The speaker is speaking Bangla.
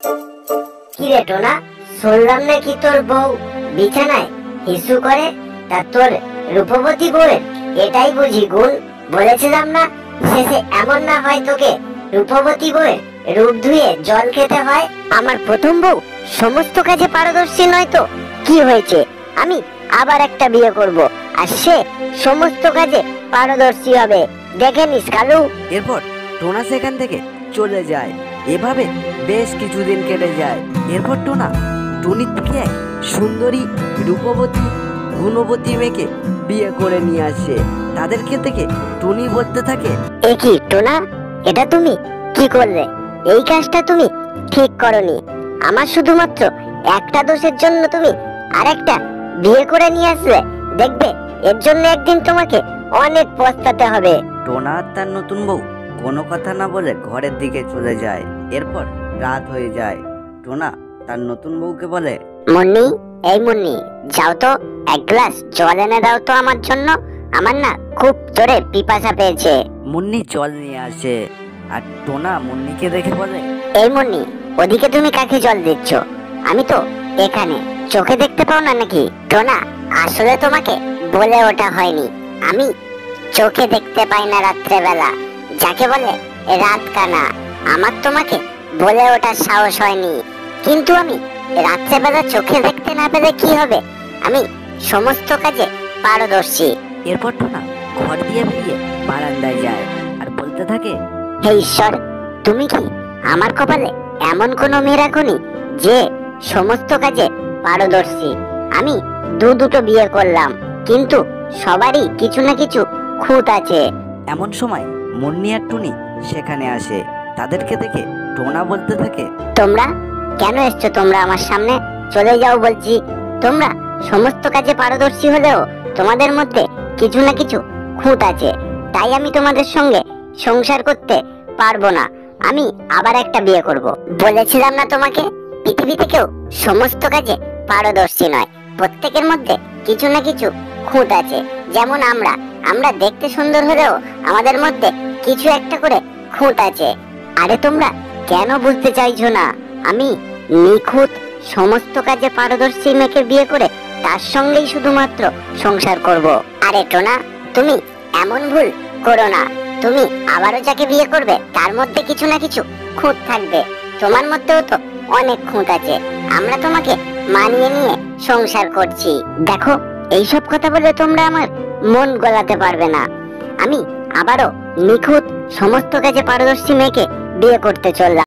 কি রে টোনা, শুনলাম নাকি তোর বউ বিছানায় হিসু করে? তা তোর রূপবতী বউয়ের এটাই বুঝি গুণ? বলেছিলাম না শেষে এমন না হয় তোকে রূপবতী বউয়ের রূপ ধুয়ে জল খেতে হয়। আমার প্রথম বউ সমস্ত কাজে পারদর্শী নয় তো কি হয়েছে, আমি আবার একটা বিয়ে করব আর সে সমস্ত কাজে পারদর্শী হবে, দেখে নিস কালু। এরপর টোনা সেখান থেকে চলে যায়। এভাবে বেশ কিছুদিন কেটে যায়। এরপর টোনা টুনির থেকে এক সুন্দরী, রূপবতী, গুণবতী মেয়েকে বিয়ে করে নিয়ে আসে। তাদেরকে থেকে টুনি বলতে থাকে, এ কি টোনা, এটা তুমি কি করলে? এই কাজটা তুমি ঠিক করনি। আমার শুধুমাত্র একটা দোষের জন্য তুমি আরেকটা বিয়ে করে নিয়ে আসলে, দেখবে এর জন্য একদিন তোমাকে অনেক পস্তাতে হবে। টোনা আর তার নতুন বউ কোনো কথা না বলে ঘরের দিকে চলে যায়। এরপর রাত হয়ে যায়। টোনা তার নতুন বউকে বলে, মুন্নি, এই মুন্নি, যাও তো এক গ্লাস জল এনে দাও তো আমার জন্য। আমার না খুব জোরে পিপাসা পেয়েছে। মুন্নি জল নিয়ে আসে। আর টোনা মুন্নিকে দেখে বলে, এই মুন্নি, ওদিকে তুমি কাকে জল দিচ্ছ? আমি তো এখানে, চোখে দেখতে পাও না নাকি? টোনা, আসলে তোমাকে বলে ওটা হয়নি, আমি চোখে দেখতে পাই না রাত্রে বেলা, যাকে বলে রাত কানা। আমার তোমাকে বলে ওঠার সাহস হয়নি, কিন্তু আমি রাত্রে বেলা চোখে দেখতে না পেলে কি হবে, আমি সমস্ত কাজে পারদর্শী। এরপর টোনা ঘর দিয়ে বেরিয়ে বারান্দায় যায় আর বলতে থাকে, হে ঈশ্বর, তুমি কি আমার কপালে এমন কোনো মেয়ে রাখোনি যে সমস্ত কাজে পারদর্শী? আমি দুটো বিয়ে করলাম, কিন্তু সবারই কিছু না কিছু খুঁত আছে। এমন সময় মুন্নি আর টুনি সেখানে আসে। তাদেরকে দেখে টোনা বলতে থাকে, তোমরা কেন এসছো? তোমরা আমার সামনে চলে যাও বলছি। তোমরা সমস্ত কাজে পারদর্শী হলেও তোমাদের মধ্যে কিছু না কিছু খুঁত আছে, তাই আমি তোমাদের সঙ্গে সংসার করতে পারবো না। আমি আবার একটা বিয়ে করব। বলেছিলাম না তোমাকে, পৃথিবীতে কেউ সমস্ত কাজে পারদর্শী নয়, প্রত্যেকের মধ্যে কিছু না কিছু খুঁত আছে। যেমন আমরা দেখতে সুন্দর হলেও আমাদের মধ্যে কিছু একটা করে খুঁত আছে। আরে তোমরা কেন বুঝতে চাইছো না? আমি নিখুঁত সমস্ত কাজে পারদর্শী মেয়েকে বিয়ে করে তার সঙ্গেই শুধুমাত্র সংসার করব। আরে টোনা, তুমি এমন ভুল করো না। তুমি আবারও যাকে বিয়ে করবে তার মধ্যে কিছু না কিছু খুঁত থাকবে, তোমার মধ্যেও তো অনেক খুঁত আছে। আমরা তোমাকে মানিয়ে নিয়ে সংসার করছি। দেখো, এইসব কথা বলে তোমরা আমার মন গলাতে পারবে না। আমি আবারও নিখুঁত সমস্ত কাজে পারদর্শী মেয়েকে বিয়ে করতে চললাম।